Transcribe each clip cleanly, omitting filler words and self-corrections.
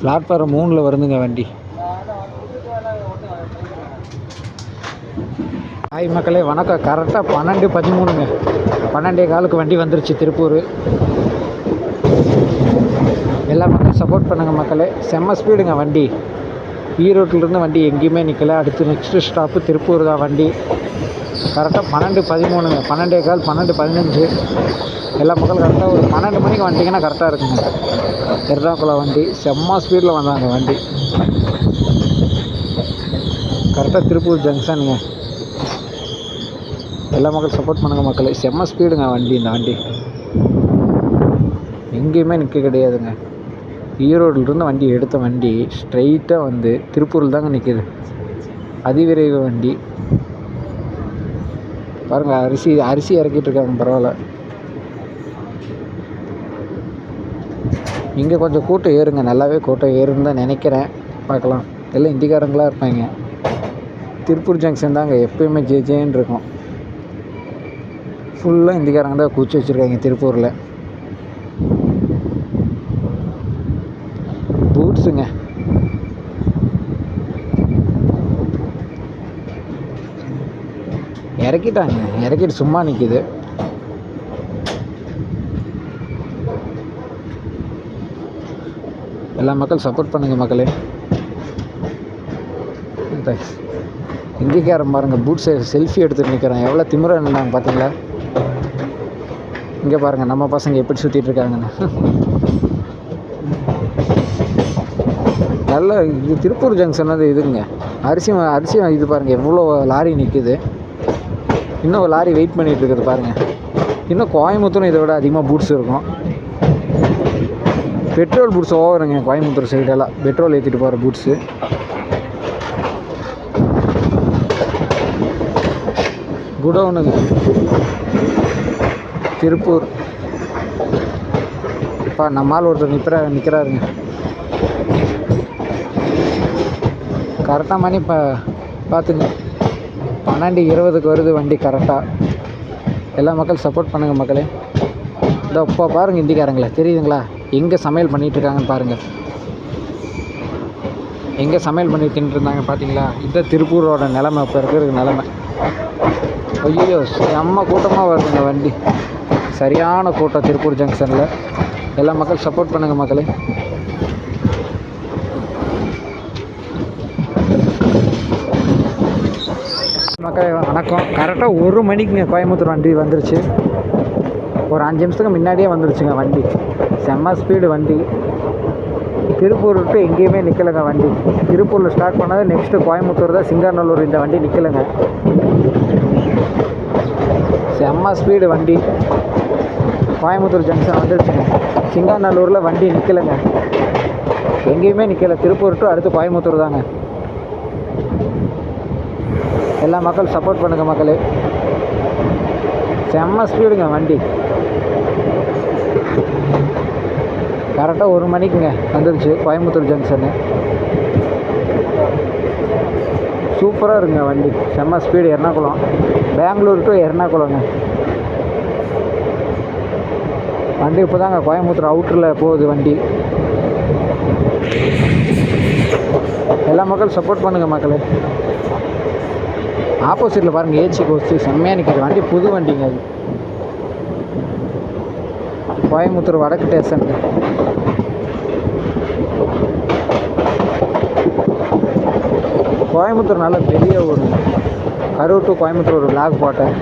Platform 3ல் வருதுங்க வண்டி. Hi மக்களே, வணக்கம். கரெக்டாக 12:13ங்க, 12:15 வண்டி வந்துருச்சு திருப்பூர். எல்லா மக்களும் சப்போர்ட் பண்ணுங்கள் மக்களே. செம்ம ஸ்பீடுங்க வண்டி. ஈரோட்டிலேருந்து வண்டி எங்கேயுமே நிற்கலை. அடுத்து நெக்ஸ்ட்டு ஸ்டாப்பு திருப்பூர் தான் வண்டி. கரெக்டாக 12:13ங்க, 12:15, 12:15. எல்லா மக்களும் கரெக்டாக ஒரு 12 மணிக்கு வந்துட்டிங்கன்னா கரெக்டாக இருக்குங்க. எர்ணாகுளம் வண்டி செம்ம ஸ்பீடில் வந்தாங்க வண்டி. கரெக்டாக திருப்பூர் ஜங்ஷனுங்க. எல்லா மக்களும் சப்போர்ட் பண்ணுங்கள் மக்களே. செம்ம ஸ்பீடுங்க வண்டி. இந்த வண்டி எங்கேயுமே நிற்க கிடையாதுங்க. ஈரோடுலேருந்து வண்டி எடுத்த வண்டி ஸ்ட்ரைட்டாக வந்து திருப்பூரில் தாங்க நிற்கிது. அதிவிரைவு வண்டி பாருங்கள். அரிசி இறக்கிட்டு இருக்காங்க, பரவாயில்ல. இங்கே கொஞ்சம் கூட்டம் ஏறுங்க, நல்லாவே கூட்டம் ஏறுன்னு தான் நினைக்கிறேன். பார்க்கலாம். எல்லாம் இந்திக்காரங்களாக இருப்பாங்க. திருப்பூர் ஜங்ஷன் தாங்க எப்போயுமே ஜேன்னு இருக்கும். ஃபுல்லாக இந்திக்காரங்க தான் கூச்சி வச்சுருக்காங்க திருப்பூரில். பூட்ஸுங்க. இறக்கிட்டு சும்மா நிற்கிது. எல்லா மக்கள் சப்போர்ட் பண்ணுங்கள் மக்களே. இந்திக்காரன் பாருங்கள், பூட்ஸை செல்ஃபி எடுத்துகிட்டு நிற்கிறான். எவ்வளோ திமிரா நின்றாங்க பார்த்தீங்களா? இங்கே பாருங்கள் நம்ம பசங்க எப்படி சுற்றிட்டு இருக்காங்கன்னு. நல்ல இது திருப்பூர் ஜங்ஷன் வந்து இதுங்க. அரிசி இது பாருங்கள், எவ்வளோ லாரி நிற்குது. இன்னும் ஒரு லாரி வெயிட் பண்ணிகிட்டு இருக்குது பாருங்கள். இன்னும் கோயம்புத்தூரும் இதை விட அதிகமாக பூட்ஸ் இருக்கும். பெட்ரோல் பூட்ஸ் ஓவருங்க கோயம்புத்தூர் சைடெல்லாம். பெட்ரோல் ஏற்றிட்டு போகிற பூட்ஸு. குடவுனுங்க திருப்பூர். இப்போ நம்மால் ஒருத்தர் நிற்கிறாருங்க. கரெக்டாக மணி இப்போ பார்த்துங்க 12:20 வருது வண்டி கரெக்டாக. எல்லா மக்கள் சப்போர்ட் பண்ணுங்கள் மக்களே. இந்த இப்போ பாருங்கள் இந்திக்காரங்களே, தெரியுதுங்களா? எங்கே சமையல் பண்ணிகிட்ருக்காங்கன்னு பாருங்கள். எங்கே சமையல் பண்ணி தின்னுருந்தாங்க பார்த்தீங்களா? இதுதான் திருப்பூரோட நிலமை, இப்போ இருக்கிற நிலமை. ஐயோ செம்ம கூட்டமாக வருதுங்க வண்டி. சரியான கூட்டம் திருப்பூர் ஜங்ஷனில். எல்லா மக்கள் சப்போர்ட் பண்ணுங்கள் மக்களே. மக்களே வணக்கம். கரெக்டாக 1 மணிக்குங்க கோயம்புத்தூர் வண்டி வந்துருச்சு. ஒரு 5 நிமிஷத்துக்கு முன்னாடியே வந்துருச்சுங்க வண்டி. செம்ம ஸ்பீடு வண்டி. திருப்பூர் விட்டு எங்கேயுமே நிற்கலைங்க வண்டி. திருப்பூரில் ஸ்டார்ட் பண்ணாது நெக்ஸ்ட்டு கோயம்புத்தூர் தான், சிங்காநல்லூர் இந்த வண்டி நிற்கலைங்க. செம்ம ஸ்பீடு வண்டி. கோயம்புத்தூர் ஜங்ஷன் வந்துருச்சுங்க. சிங்காநல்லூரில் வண்டி நிற்கலைங்க, எங்கேயுமே நிற்கலை. திருப்பூர் டு அடுத்து கோயம்புத்தூர் தாங்க. எல்லா மக்கள் சப்போர்ட் பண்ணுங்கள் மக்களே. செம்ம ஸ்பீடுங்க வண்டி. கரெக்டாக 1 மணிக்குங்க வந்துருச்சு கோயம்புத்தூர் ஜங்ஷனு. சூப்பராக இருக்குங்க வண்டி. செம்ம ஸ்பீடு. எர்ணாகுளம், பெங்களூர் டு எர்ணாகுளங்க வண்டி. இப்போ தாங்க கோயம்புத்தூர் அவுட்டரில் போகுது வண்டி. எல்லா மக்கள் சப்போர்ட் பண்ணுங்கள் மக்களே. ஆப்போசிட்டில் பாருங்கள் ஏச்சி கோஸ்ட்டு செம்மையாக நிற்கிது வண்டி. புது வண்டிங்க அது. கோயம்புத்தூர் வடக்கு ஸ்டேஷன். கோயம்புத்தூர் நல்ல பெரிய ஊர். கரூர் டு கோயம்புத்தூர் ஒரு விளாக் போட்டேன்.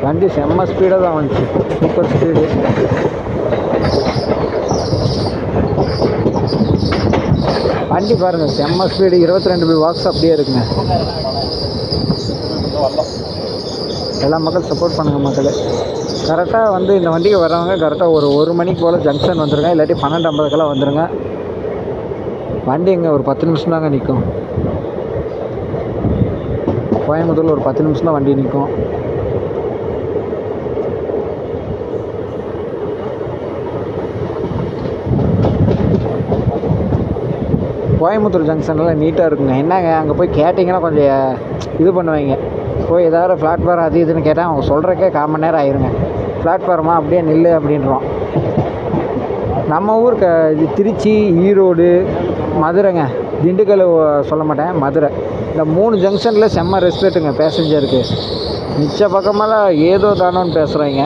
வண்டி செம்ம ஸ்பீடாக தான் வந்துச்சு. Super speed. வண்டி பாருங்கள் செம்ம ஸ்பீடு. 22 வாக்ஸ் அப்படியே இருக்குங்க. எல்லா மக்கள் சப்போர்ட் பண்ணுங்கள் மக்களே. கரெக்டாக வந்து இந்த வண்டிக்கு வரவங்க கரெக்டாக ஒரு 1 மணிக்கு போல் ஜங்ஷன் வந்துடுங்க. இல்லாட்டி 12:50 வந்துடுங்க. வண்டி இங்கே ஒரு 10 நிமிஷம் தாங்க நிற்கும். கோயம்புத்தூரில் ஒரு 10 நிமிஷம் தான் வண்டி நிற்கும். கோயம்புத்தூர் ஜங்ஷனில் நீட்டாக இருக்குங்க. என்னங்க அங்கே போய் கேட்டிங்கன்னா கொஞ்சம் இது பண்ணுவாங்க. போய் ஏதாவது பிளாட்ஃபார்ம் அது இதுன்னு கேட்டால் அவங்க சொல்கிறக்கே 1/4 மணி நேரம் ஆயிருங்க. பிளாட்ஃபார்மா அப்படியே நில்லு அப்படின்றோம். நம்ம ஊர் இது திருச்சி, ஈரோடு, மதுரைங்க, திண்டுக்கல் சொல்ல மாட்டேன், மதுரை, இந்த 3 ஜங்ஷனில் செம்ம ரெஸ்பெக்ட்டுங்க பேசஞ்சருக்கு. மிச்ச பக்கமெல்லாம் ஏதோ தானோன்னு பேசுகிறாங்க.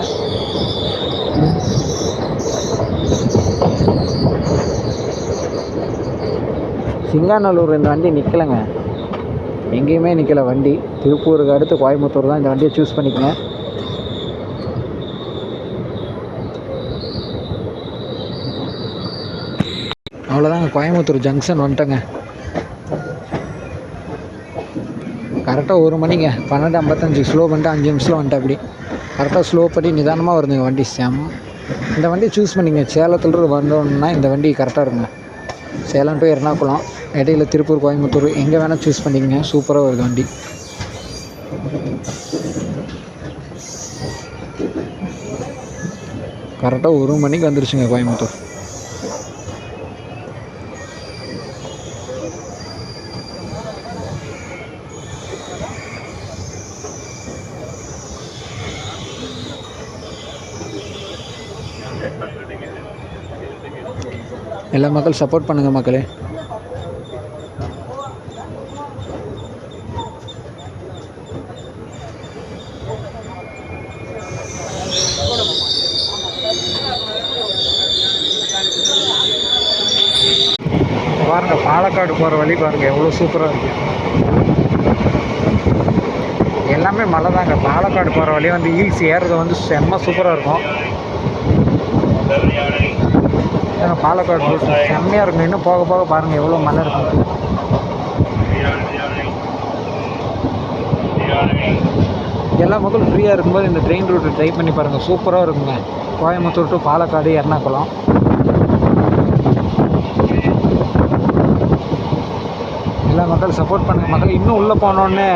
சிங்காநல்லூர் இந்த வண்டி நிற்கலைங்க, எங்கேயுமே நிற்கலை வண்டி. திருப்பூருக்கு அடுத்து கோயம்புத்தூர் தான். இந்த வண்டியை சூஸ் பண்ணிக்கங்க. அவ்வளோதாங்க, கோயம்புத்தூர் ஜங்ஷன் வந்துட்டேங்க. கரெக்டாக 1 மணிங்க, 12:55 ஸ்லோ பண்ணிட்டு 5 நிமிஷத்தில் வந்துட்டு. அப்படி கரெக்டாக ஸ்லோ பண்ணி நிதானமாக வருதுங்க வண்டி. இந்த வண்டியை சூஸ் பண்ணிங்க. சேலத்துலேருந்து வந்தோன்னா இந்த வண்டி கரெக்டாக இருக்குங்க. சேலம் டு எர்ணாகுளம், இடையில திருப்பூர், கோயம்புத்தூர், எங்கே வேணால் சூஸ் பண்ணிக்கங்க. சூப்பராக வருது வண்டி. கரெக்டாக 1 மணிக்கு வந்துருச்சுங்க கோயம்புத்தூர். எல்லா மக்கள் சப்போர்ட் பண்ணுங்கள் மக்களே. பாருங்கள், பாலக்காடு போகிற வழி பாருங்கள் எவ்வளோ சூப்பராக இருக்குது. எல்லாமே மலை தாங்க. பாலக்காடு போகிற வழி வந்து ஹில்ஸ் ஏறுறது வந்து செம்ம சூப்பராக இருக்கும். பாலக்காடு ரோடு செம்மையாக இருக்கும். இன்னும் போக போக பாருங்கள் எவ்வளோ மலை இருக்கும். எல்லா மக்களும் ஃப்ரீயாக இருக்கும்போது இந்த ட்ரெயின் ரூட்டை ட்ரை பண்ணி பாருங்கள், சூப்பராக இருக்குங்க. கோயம்புத்தூர் டு பாலக்காடு, எர்ணாகுளம். எல்லா மக்கள் சப்போர்ட் பண்ணுங்கள் மக்கள். இன்னும் உள்ளே போனோடனே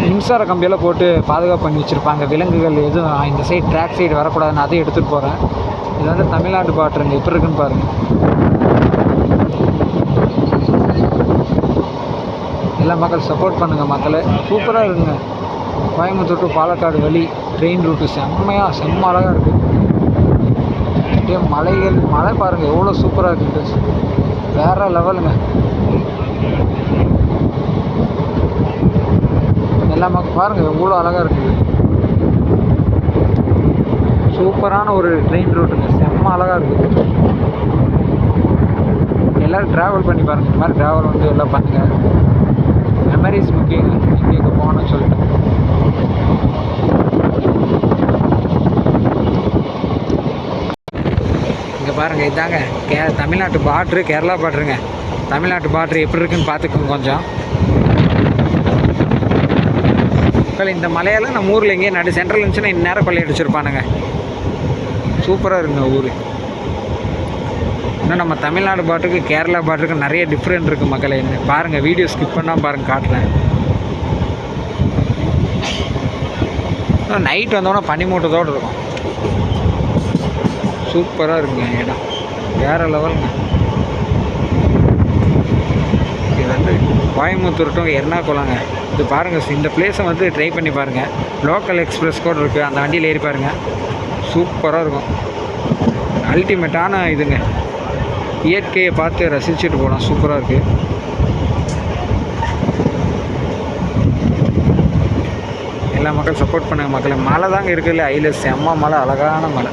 மின்சார கம்பியெல்லாம் போட்டு பாதுகாப்பு பண்ணி வச்சுருப்பாங்க. விலங்குகள் எதுவும் இந்த சைடு ட்ராக் சைடு வரக்கூடாதுன்னு அதையும் எடுத்துகிட்டு போகிறேன். இது வந்து தமிழ்நாட்டு பாட்டுருங்க, எப்படி இருக்குன்னு பாருங்கள். எல்லா மக்கள் சப்போர்ட் பண்ணுங்கள் மக்களே. சூப்பராக இருக்குங்க. கோயம்புத்தூர் டு பாலக்காடு வழி ட்ரெயின் ரூட்டு செம்ம அழகாக இருக்குது. அப்படியே மலைகள், மலை பாருங்கள் எவ்வளோ சூப்பராக இருக்குது. வேறு லெவலுங்க. எல்லா மக்கள் பாருங்கள் எவ்வளோ அழகாக இருக்குது. சூப்பரான ஒரு ட்ரெயின் ரூட்டுங்க, செம்ம அழகாக இருக்குது. எல்லோரும் ட்ராவல் பண்ணி பாருங்கள். இந்த மாதிரி ட்ராவல் வந்து எல்லாம் பண்ணுங்கள். மெமரிஸ் முக்கியம். இங்கே போகணும்னு சொல்லிட்டு இங்கே பாருங்கள், இதாங்க தமிழ்நாட்டு பார்ட்ரு, கேரளா பார்ட்ருங்க. தமிழ்நாட்டு பார்ட்ரு எப்படி இருக்குன்னு பார்த்துக்கோங்க கொஞ்சம். இந்த மலையெல்லாம் நம்ம ஊரில் எங்கேயும் நடு சென்ட்ரல் இருந்துச்சுன்னா இந்நேரம் கொள்ளையடிச்சிருப்பானுங்க. சூப்பராக இருக்குங்க ஊர். இன்னும் நம்ம தமிழ்நாடு பாட்டுக்கு கேரளா பாட்டுக்கு நிறைய டிஃப்ரெண்ட் இருக்குது மக்களே. பாருங்கள், வீடியோ ஸ்கிப் பண்ணால் பாருங்கள், காட்டுறேன். நைட் வந்தோன்னா பனிமூட்டத்தோடு இருக்கும். சூப்பராக இருக்குங்க இடம், வேறு லெவலுங்க. இது வந்து கோயம்புத்தூர் டு எர்ணாகுளங்க. இது பாருங்கள், இந்த பிளேஸை வந்து ட்ரை பண்ணி பாருங்கள். லோக்கல் எக்ஸ்பிரஸ் கூட இருக்குது, அந்த வண்டியில் ஏறி பாருங்கள். சூப்பராக இருக்கும். அல்டிமேட்டான இதுங்க. இயற்கையை பார்த்து ரசிச்சுட்டு போகலாம். சூப்பராக இருக்குது. எல்லா மக்கள் சப்போர்ட் பண்ணுங்க மக்களை. மழை தாங்க இருக்குல்ல, அதில் செம்ம மழை, அழகான மழை.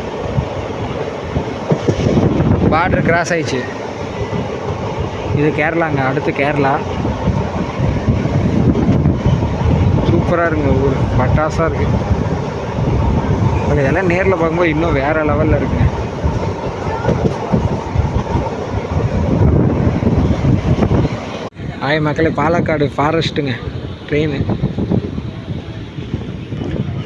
பார்டர் கிராஸ் ஆயிடுச்சு. இது கேரளாங்க, அடுத்து கேரளா. சூப்பராக இருக்குங்க ஊர், பட்டாசாக இருக்குது. இதெல்லாம் நேரில் பார்க்கும்போது இன்னும் வேறு லெவலில் இருக்குங்க. ஆய் மக்களே, பாலக்காடு ஃபாரஸ்ட்டுங்க ட்ரெயின்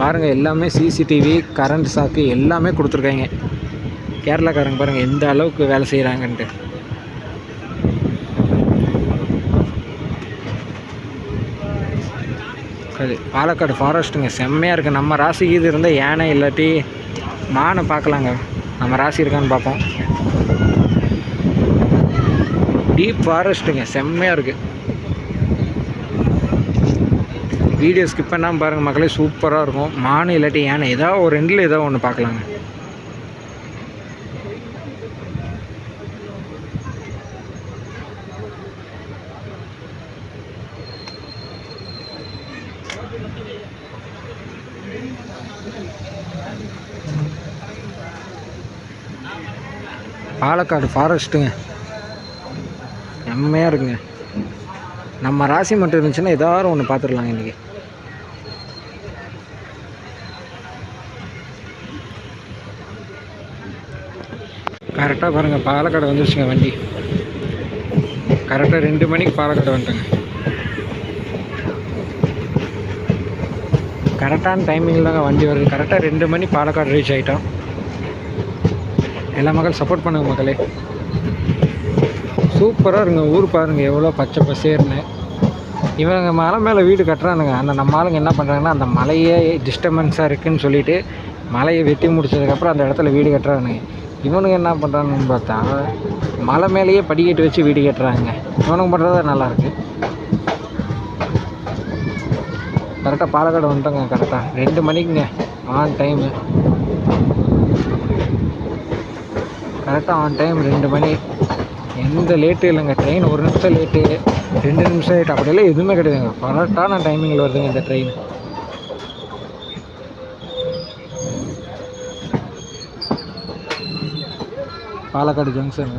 பாருங்கள். எல்லாமே சிசிடிவி, கரண்ட் சாக்கு எல்லாமே கொடுத்துருக்காங்க. கேரளாக்காரங்க பாருங்கள் எந்த அளவுக்கு வேலை செய்கிறாங்கன்ட்டு. அது பாலக்காடு ஃபாரஸ்ட்டுங்க, செம்மையாக இருக்குது. நம்ம ராசி இது இருந்தால் யானை இல்லாட்டி மானை பார்க்கலாங்க. நம்ம ராசி இருக்கான்னு பார்ப்போம். டீப் ஃபாரஸ்ட்டுங்க, செம்மையாக இருக்குது. வீடியோ ஸ்கிப் பண்ணாமல் பாருங்கள் மக்களே, சூப்பராக இருக்கும். மானு இல்லாட்டி யானை ஏதாவது ஒரு ரெண்டில் ஏதோ ஒன்று பார்க்கலாங்க. பாலக்காடு ஃபாரஸ்ட்டுங்க, செம்மையாக இருக்குங்க. நம்ம ராசி மட்டும் இருந்துச்சுன்னா ஏதாவது ஒன்று பார்த்துடலாங்க இன்றைக்கி. கரெக்டாக பாருங்கள், பாலக்காடு வந்துருச்சுங்க வண்டி. கரெக்டாக 2 மணிக்கு பாலக்காடு வந்துட்டேங்க. கரெக்டான டைமிங்கில் தாங்க வண்டி வருது. கரெக்டாக 2 மணி பாலக்காடு ரீச் ஆகிட்டோம். எல்லா மக்கள் சப்போர்ட் பண்ணுங்க மக்களே. சூப்பராக இருங்க ஊர் பாருங்கள், எவ்வளோ பச்சை பசேர்னு. இவங்க மலை மேலே வீடு கட்டுறானுங்க. அந்த நம்ம ஆளுங்க என்ன பண்ணுறாங்கன்னா, அந்த மலையே டிஸ்டர்பன்ஸாக இருக்குதுன்னு சொல்லிவிட்டு மலையை வெட்டி முடிச்சதுக்கப்புறம் அந்த இடத்துல வீடு கட்டுறானுங்க. இவனுங்க என்ன பண்ணுறாங்கன்னு பார்த்தா மலை மேலேயே படிக்கட்டு வச்சு வீடு கட்டுறாங்க. இவனுங்க பண்ணுறது நல்லாயிருக்கு. கரெக்டாக பாலக்காடு வந்துட்டோங்க. கரெக்டாக 2 மணிக்குங்க ஆன் டைமு. கரெக்டாக ஆன் டைம் 2 மணி. எந்த லேட்டு இல்லைங்க. ட்ரெயின் 1 நிமிஷம் லேட்டு, 2 நிமிஷம் லேட்டு, அப்படியெல்லாம் எதுவுமே கிடையாதுங்க. கரெக்டான டைமிங்கில் வருதுங்க இந்த ட்ரெயின். பாலக்காடு ஜங்ஷன்.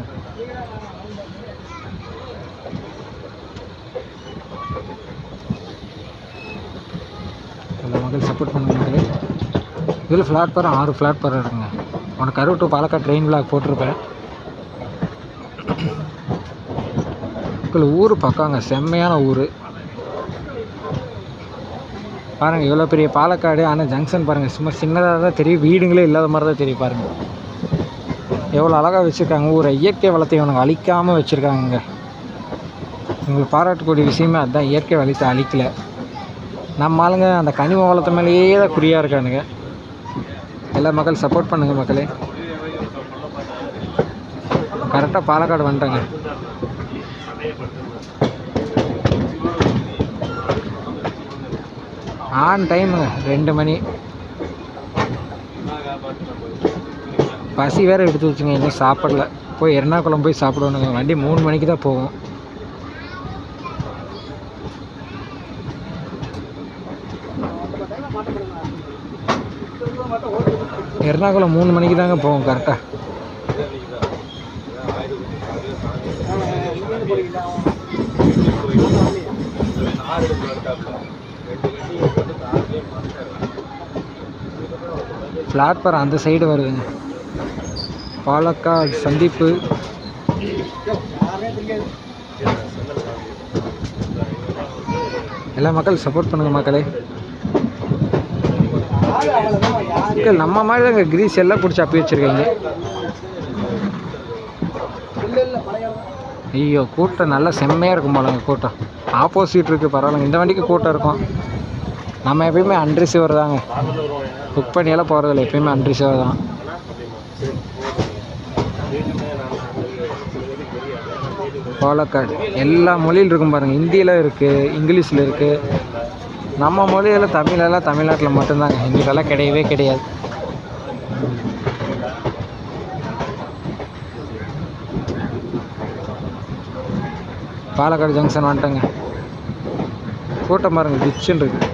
எல்லா மக்கள் சப்போர்ட் பண்ணுங்க. இதில் பிளாட்ஃபாரம் 6 பிளாட்ஃபாரம் இருக்குங்க. உனக்கு Karur to Palakkad train vlog போட்டிருப்பேன். ஊர் பக்கங்க, செம்மையான ஊர் பாருங்கள். எவ்வளோ பெரிய பாலக்காடு. ஆனால் ஜங்ஷன் பாருங்கள், சும்மா சின்னதாக தான் தெரியும். வீடுங்களே இல்லாத மாதிரி தான் தெரியும் பாருங்கள். எவ்வளோ அழகாக வச்சுருக்காங்க ஊரை. இயற்கை வளத்தை இவனுங்க அழிக்காமல் வச்சுருக்காங்க. உங்களுக்கு பாராட்டக்கூடிய விஷயமே அதுதான், இயற்கை வளத்தை அழிக்கலை. நம்ம ஆளுங்க அந்த கனிம வளத்தை மேலேயே தான் குறியாக இருக்கானுங்க. எல்லா மக்கள் சப்போர்ட் பண்ணுங்கள் மக்களே. கரெக்டாக பாலக்காடு வந்துட்டாங்க. ஆன் டைமுங்க 2 மணி. பசி வேறு எடுத்து வச்சுங்க, இன்னும் சாப்பிடல. போய் எர்ணாகுளம் போய் சாப்பிடணுங்க. வண்டி 3 மணிக்கு தான் போகும். எர்ணாகுளம் 3 மணிக்கு தாங்க போகும் கரெக்டாக. பிளாட்ஃபாரம் அந்த சைடு வருதுங்க. பாலக்காடு சந்திப்பு. எல்லா மக்கள் சப்போர்ட் பண்ணுங்க மக்களே. நம்ம மாதிரி தான் இங்கே கிரீஸ் எல்லாம் பிடிச்சி அப்பி வச்சுருக்காங்க. ஐயோ கூட்டம் நல்லா செம்மையாக இருக்கும் போலங்க. கூட்டம் ஆப்போசிட் இருக்குது, பரவாயில்லைங்க. இந்த வண்டிக்கு கூட்டம் இருக்கும். நம்ம எப்பயுமே அன்ரிசீவர் தாங்க, புக் பண்ணியெல்லாம் போகிறதில்ல. எப்பயுமே அன்ரிசீவர் தான். பாலக்காடு எல்லா மொழியில் இருக்கும் பாருங்கள். ஹிந்தியில் இருக்குது, இங்கிலீஷில் இருக்குது. நம்ம மொழியில் தமிழெல்லாம் தமிழ்நாட்டில் மட்டும்தாங்க, ஹிந்திலெல்லாம் கிடையவே கிடையாது. பாலக்காடு ஜங்ஷன் வந்துட்டேங்க. கூட்டம் பாருங்கள், டிச்சுன்னு இருக்குது.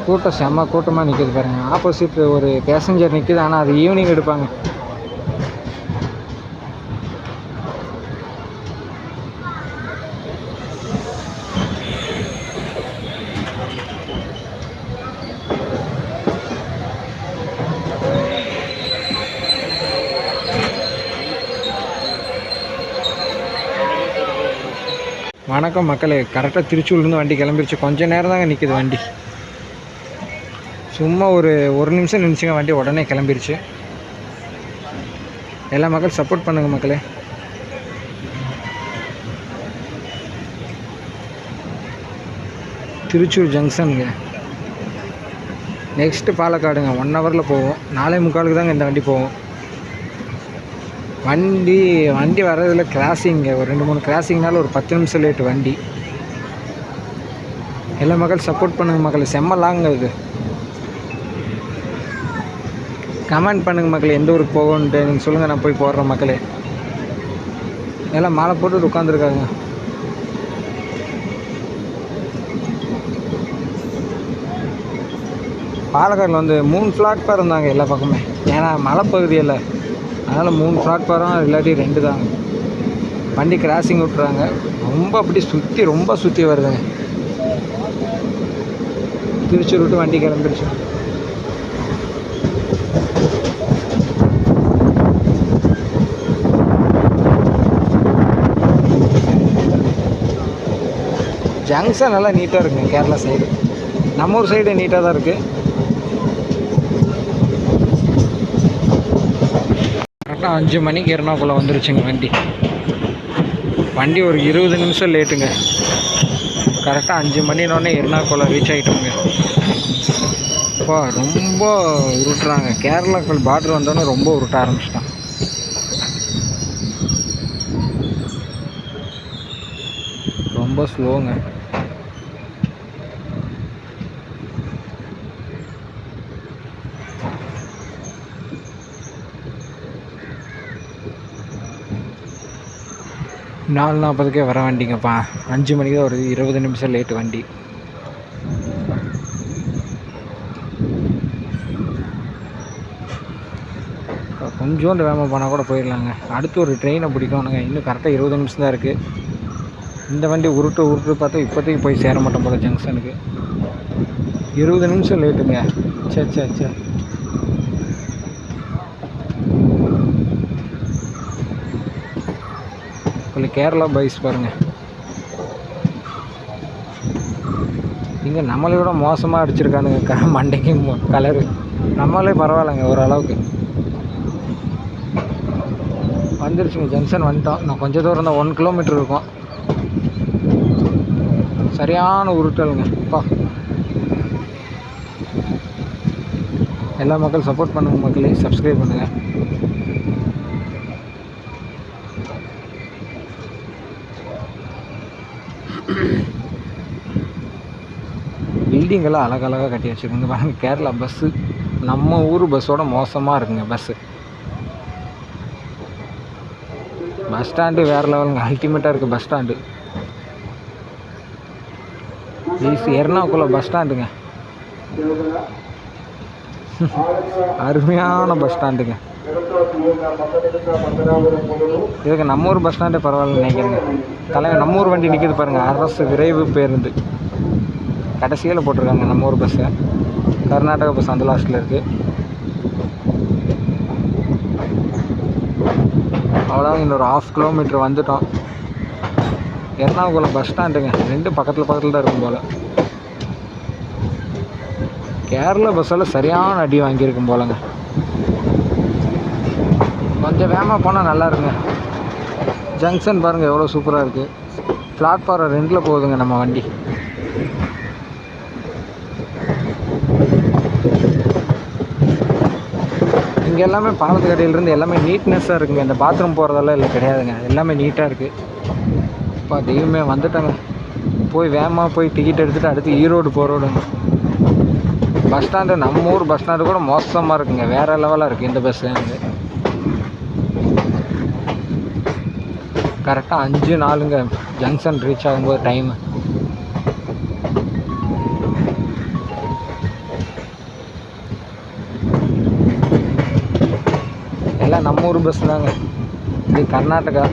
கூட்டம் செம்ம கூட்டமாக நிற்கிது பாருங்கள். ஆப்போசிட் ஒரு பேசஞ்சர் நிற்கிது, ஆனால் அது ஈவினிங் எடுப்பாங்க. வணக்கம் மக்களே. கரெக்டாக திருச்சூர்லேருந்து வண்டி கிளம்பிருச்சு. கொஞ்சம் நேரம் தாங்க நிற்கிது வண்டி. சும்மா ஒரு நிமிஷம் நினச்சிங்க, வண்டி உடனே கிளம்பிருச்சு. எல்லா மக்கள் சப்போர்ட் பண்ணுங்கள் மக்களே. திருச்சூர் ஜங்ஷனுங்க. நெக்ஸ்ட்டு பாலக்காடுங்க. 1 ஹவரில் போவோம். 4:45 தாங்க இந்த வண்டி போவோம். வண்டி வர்றதில் கிராசிங்க, ஒரு 2-3 கிராசிங்னால ஒரு 10 நிமிஷம் லேட்டு வண்டி. எல்லா மக்கள் சப்போர்ட் பண்ணுங்கள் மக்கள். செம்ம லாங்க இது. கமெண்ட் பண்ணுங்கள் மக்களே, எந்த ஊருக்கு போகணுன்ட்டு நீங்கள் சொல்லுங்கள், நான் போய் போடுறேன் மக்களே. எல்லாம் மாலை போட்டு உட்காந்துருக்காங்க. பாலக்காடில் வந்து 3 பிளாட்ஃபார்ம் இருந்தாங்க எல்லா பக்கமே. ஏன்னா மலைப்பகுதியில், அதனால் 3 பிளாட்ஃபாரம் இல்லாட்டி 2 தாங்க. வண்டி கிராசிங் விட்டுறாங்க. ரொம்ப அப்படி ரொம்ப சுற்றி வருதுங்க. திருச்சூர் விட்டு வண்டி கிளம்பிடுச்சு. ஜங்ஷன் நல்லா நீட்டாக இருக்குங்க. கேரளா சைடு, நம்ம ஊர் சைடு நீட்டாக தான் இருக்குது. கரெக்டாக 5 மணிக்கு எர்ணாகுளம் வந்துருச்சுங்க வண்டி ஒரு 20 நிமிஷம் லேட்டுங்க. கரெக்டாக 5 மணினோடனே எர்ணாகுளம் ரீச் ஆகிட்டோங்க. இப்போ ரொம்ப உருட்டுறாங்க. கேரளாக்கள் பார்டர் வந்தோன்னே ரொம்ப உருட்ட ஆரம்பிச்சிட்டான். ரொம்ப ஸ்லோங்க. நாலு 40க்கே வர வண்டிங்கப்பா. 5 மணிக்கு தான் வருது. 20 நிமிஷம் லேட்டு வண்டி. கொஞ்சோண்டு வேகமாக போனால் கூட போயிடலாங்க. அடுத்து ஒரு ட்ரெயினை பிடிக்கணுங்க. இன்னும் கரெக்டாக 20 நிமிஷம் தான் இருக்குது. இந்த வண்டி உருட்டு பார்த்தா இப்போதைக்கு போய் சேர மாட்டோம் போல ஜங்ஷனுக்கு. 20 நிமிஷம் லேட்டுங்க. சே கொஞ்சம் கேரளா பைஸ் பாருங்கள். இங்கே நம்மளை விட மோசமாக அடிச்சிருக்கானுங்க மண்டைக்கும் கலரு. நம்மளே பரவாயில்லைங்க ஓரளவுக்கு. வந்துருச்சுங்க, ஜங்ஷன் வந்துட்டோம். நான் கொஞ்சம் தூரம் தான், 1 கிலோமீட்டர் இருக்கும். சரியான உருட்டலுங்க. அப்பா, எல்லா மக்கள் சப்போர்ட் பண்ணுங்க மக்களே, சப்ஸ்கிரைப் பண்ணுங்கள். பில்டிங்கெல்லாம் அழகழகாக கட்டி வச்சுருக்குங்க பாருங்கள். கேரளா பஸ்ஸு நம்ம ஊர் பஸ்ஸோட மோசமாக இருக்குங்க பஸ்ஸு. பஸ் ஸ்டாண்டு வேறு லெவலுங்க, அல்டிமேட்டாக இருக்குது பஸ் ஸ்டாண்டு. எர்ணாகுளம் பஸ் ஸ்டாண்டுங்க, அருமையான பஸ் ஸ்டாண்டுங்க. இதுக்கு நம்ம ஊர் பஸ் ஸ்டாண்டே பரவாயில்லன்னு நினைக்கிறேங்க. தலைவர் நம்ம ஊர் வண்டி நிற்கிது பாருங்கள், அரசு விரைவு பேருந்து. கடைசியில் போட்டிருக்காங்க நம்ம ஊர் பஸ்ஸை. கர்நாடகா பஸ் அந்த லாஸ்ட்டில் இருக்குது. அவ்வளோதான், இன்னொரு 1/2 கிலோமீட்டர் வந்துட்டோம். எர்ணாகுளம் பஸ் ஸ்டாண்டுங்க. 2 பக்கத்தில் தான் இருக்கும் போல். கேரளா பஸ்ஸில் சரியான அடி வாங்கியிருக்கும் போலங்க. கொஞ்சம் வேகமாக போனால் நல்லா இருக்குங்க. ஜங்ஷன் பாருங்கள் எவ்வளோ சூப்பராக இருக்குது. பிளாட்ஃபாரம் 2ல் போகுதுங்க நம்ம வண்டி. இங்கே எல்லாமே பாலத்து கடையிலேருந்து எல்லாமே நீட்னஸ்ஸாக இருக்குங்க. இந்த பாத்ரூம் போகிறதெல்லாம் இல்லை, கிடையாதுங்க. எல்லாமே நீட்டாக இருக்குது. இப்போ தெய்வமே வந்துட்டாங்க. போய் வேகமாக போய் டிக்கெட் எடுத்துகிட்டு அடுத்து ஈரோடு போகிறோடுங்க. பஸ் ஸ்டாண்டு நம்ம ஊர் பஸ் ஸ்டாண்டு கூட மோசமாக இருக்குங்க. வேறு லெவலாக இருக்குது இந்த பஸ்ஸு. கரெக்டாக 5:04ங்க ஜங்ஷன் ரீச் ஆகும்போது டைமு. எல்லாம் நம்ம ஊர் பஸ் தாங்க. இது கர்நாடகா.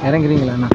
இறங்குறீங்களா அண்ணா?